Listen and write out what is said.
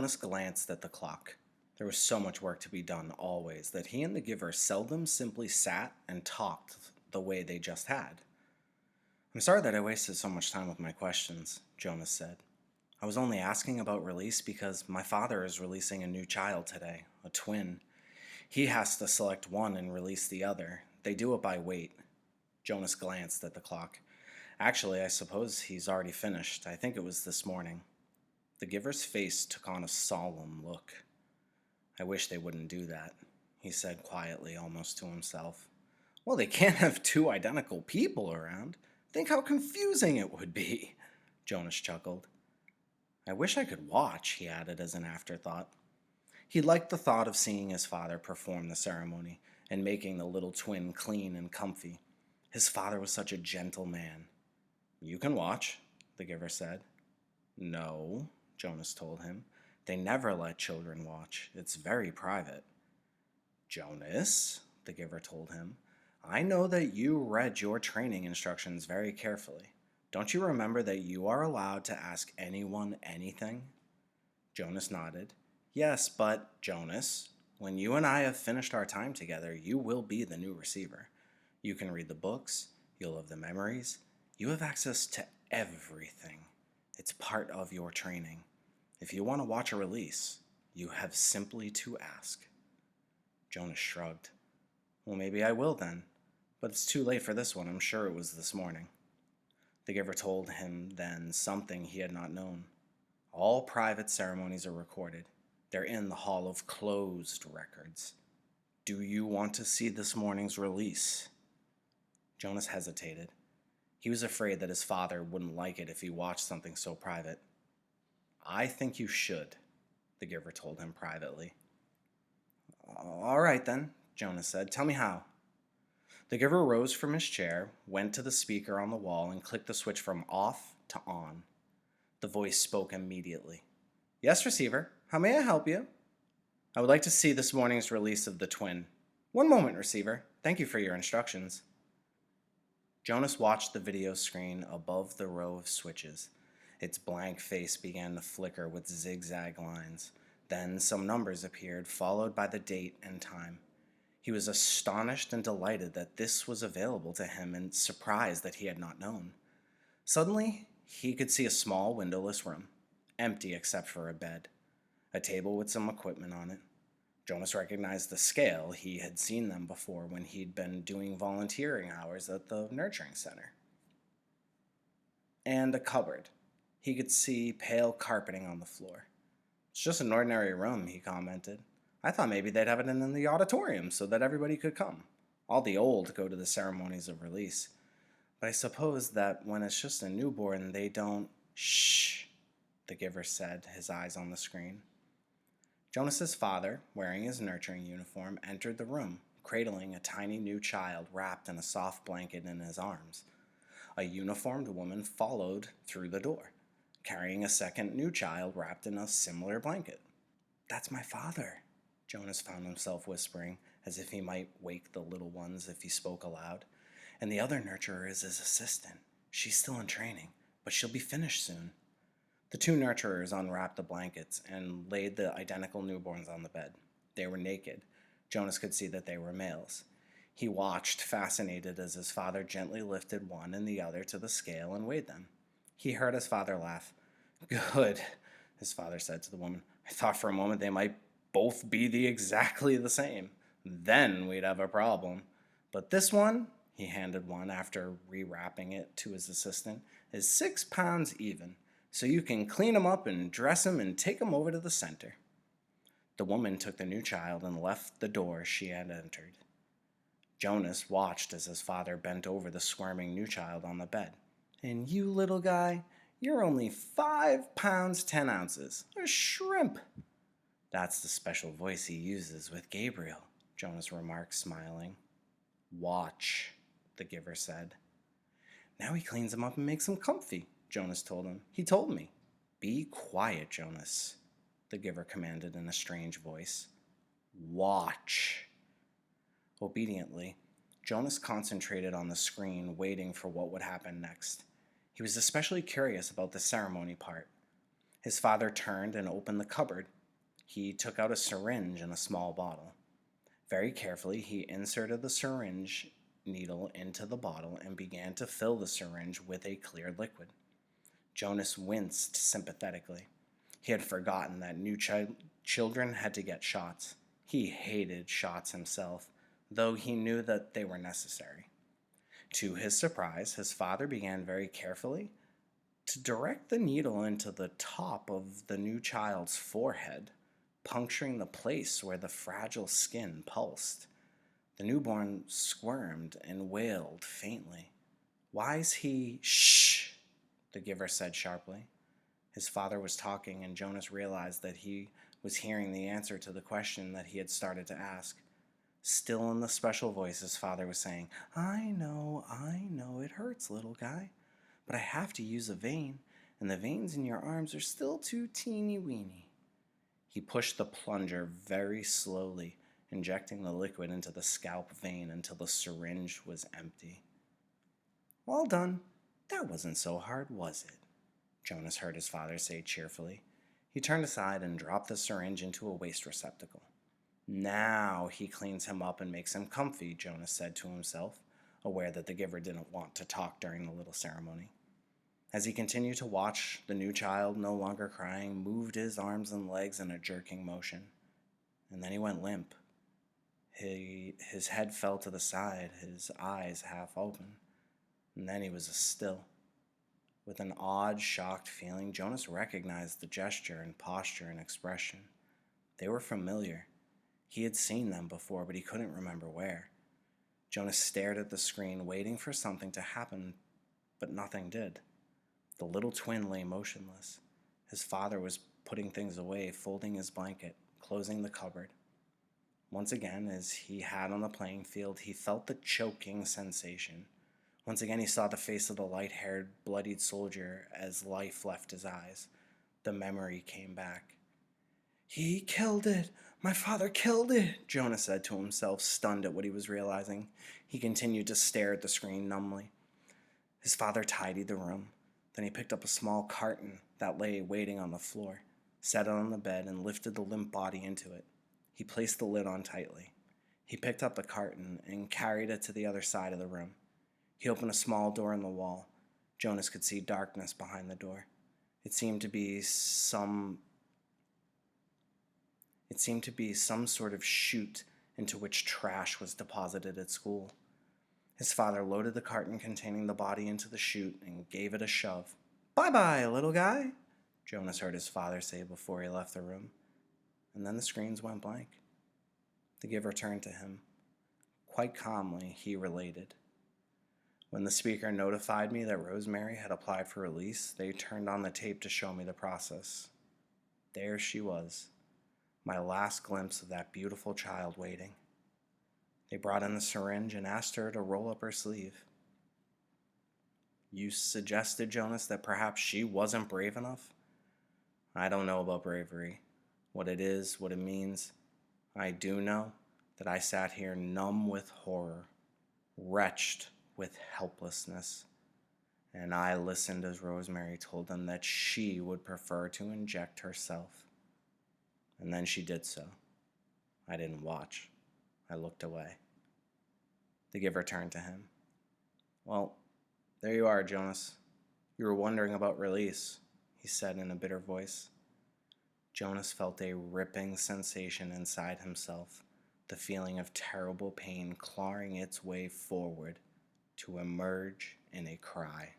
Jonas glanced at the clock. There was so much work to be done always that he and the giver seldom simply sat and talked the way they just had. I'm sorry that I wasted so much time with my questions, Jonas said. I was only asking about release because my father is releasing a new child today, a twin. He has to select one and release the other. They do it by weight. Jonas glanced at the clock. Actually, I suppose he's already finished. I think it was this morning. The giver's face took on a solemn look. I wish they wouldn't do that, he said quietly, almost to himself. Well, they can't have two identical people around. Think how confusing it would be, Jonas chuckled. I wish I could watch, he added as an afterthought. He liked the thought of seeing his father perform the ceremony and making the little twin clean and comfy. His father was such a gentle man. You can watch, the giver said. No, Jonas told him. They never let children watch. It's very private. Jonas, the giver told him, I know that you read your training instructions very carefully. Don't you remember that you are allowed to ask anyone anything? Jonas nodded. Yes, but, Jonas, when you and I have finished our time together, you will be the new receiver. You can read the books, you'll have the memories, you have access to everything. It's part of your training. If you want to watch a release, you have simply to ask. Jonas shrugged. Well, maybe I will then, but it's too late for this one. I'm sure it was this morning. The giver told him then something he had not known. All private ceremonies are recorded. They're in the Hall of Closed Records. Do you want to see this morning's release? Jonas hesitated. He was afraid that his father wouldn't like it if he watched something so private. I think you should, the giver told him privately. All right then, Jonas said. Tell me how. The giver rose from his chair, went to the speaker on the wall, and clicked the switch from off to on. The voice spoke immediately. Yes, receiver. How may I help you? I would like to see this morning's release of the twin. One moment, receiver. Thank you for your instructions. Jonas watched the video screen above the row of switches. Its blank face began to flicker with zigzag lines. Then some numbers appeared, followed by the date and time. He was astonished and delighted that this was available to him and surprised that he had not known. Suddenly, he could see a small windowless room, empty except for a bed, a table with some equipment on it. Jonas recognized the scale. He had seen them before when he'd been doing volunteering hours at the nurturing center. And a cupboard. He could see pale carpeting on the floor. It's just an ordinary room, he commented. I thought maybe they'd have it in the auditorium so that everybody could come. All the old go to the ceremonies of release. But I suppose that when it's just a newborn, they don't... Shh, the giver said, his eyes on the screen. Jonas's father, wearing his nurturing uniform, entered the room, cradling a tiny new child wrapped in a soft blanket in his arms. A uniformed woman followed through the door, carrying a second new child wrapped in a similar blanket. That's my father, Jonas found himself whispering, as if he might wake the little ones if he spoke aloud. And the other nurturer is his assistant. She's still in training, but she'll be finished soon. The two nurturers unwrapped the blankets and laid the identical newborns on the bed. They were naked. Jonas could see that they were males. He watched, fascinated, as his father gently lifted one and the other to the scale and weighed them. He heard his father laugh. Good, his father said to the woman. I thought for a moment they might both be exactly the same. Then we'd have a problem. But this one, he handed one after rewrapping it to his assistant, is 6 pounds even. So you can clean him up and dress him and take him over to the center. The woman took the new child and left the door she had entered. Jonas watched as his father bent over the squirming new child on the bed. And you, little guy, you're only 5 pounds 10 ounces. A shrimp. That's the special voice he uses with Gabriel, Jonas remarked, smiling. Watch, the giver said. Now he cleans him up and makes him comfy, Jonas told him. He told me. Be quiet, Jonas, the giver commanded in a strange voice. Watch. Obediently, Jonas concentrated on the screen, waiting for what would happen next. He was especially curious about the ceremony part. His father turned and opened the cupboard. He took out a syringe and a small bottle. Very carefully, he inserted the syringe needle into the bottle and began to fill the syringe with a clear liquid. Jonas winced sympathetically. He had forgotten that children had to get shots. He hated shots himself, though he knew that they were necessary. To his surprise, his father began very carefully to direct the needle into the top of the new child's forehead, puncturing the place where the fragile skin pulsed. The newborn squirmed and wailed faintly. "Why's he—" "Shh!" the giver said sharply. His father was talking, and Jonas realized that he was hearing the answer to the question that he had started to ask. Still in the special voice, his father was saying, I know, it hurts, little guy. But I have to use a vein, and the veins in your arms are still too teeny-weeny." He pushed the plunger very slowly, injecting the liquid into the scalp vein until the syringe was empty. "Well done. That wasn't so hard, was it?" Jonas heard his father say cheerfully. He turned aside and dropped the syringe into a waste receptacle. "Now he cleans him up and makes him comfy," Jonas said to himself, aware that the giver didn't want to talk during the little ceremony. As he continued to watch, the new child, no longer crying, moved his arms and legs in a jerking motion. And then he went limp. His head fell to the side, his eyes half open. And then he was still. With an odd, shocked feeling, Jonas recognized the gesture and posture and expression. They were familiar. He had seen them before, but he couldn't remember where. Jonas stared at the screen, waiting for something to happen, but nothing did. The little twin lay motionless. His father was putting things away, folding his blanket, closing the cupboard. Once again, as he had on the playing field, he felt the choking sensation. Once again, he saw the face of the light-haired, bloodied soldier as life left his eyes. The memory came back. "He killed it! My father killed it!" Jonas said to himself, stunned at what he was realizing. He continued to stare at the screen numbly. His father tidied the room. Then he picked up a small carton that lay waiting on the floor, set it on the bed, and lifted the limp body into it. He placed the lid on tightly. He picked up the carton and carried it to the other side of the room. He opened a small door in the wall. Jonas could see darkness behind the door. It seemed to be some sort of chute into which trash was deposited at school. His father loaded the carton containing the body into the chute and gave it a shove. "Bye-bye, little guy," Jonas heard his father say before he left the room. And then the screens went blank. The giver turned to him. Quite calmly, he related. "When the speaker notified me that Rosemary had applied for release, they turned on the tape to show me the process. There she was, my last glimpse of that beautiful child waiting. They brought in the syringe and asked her to roll up her sleeve." "You suggested, Jonas, that perhaps she wasn't brave enough?" "I don't know about bravery, what it is, what it means. I do know that I sat here numb with horror, wretched with helplessness, and I listened as Rosemary told them that she would prefer to inject herself. And then she did so. I didn't watch. I looked away." The giver turned to him. "Well, there you are, Jonas. You were wondering about release," he said in a bitter voice. Jonas felt a ripping sensation inside himself, the feeling of terrible pain clawing its way forward to emerge in a cry.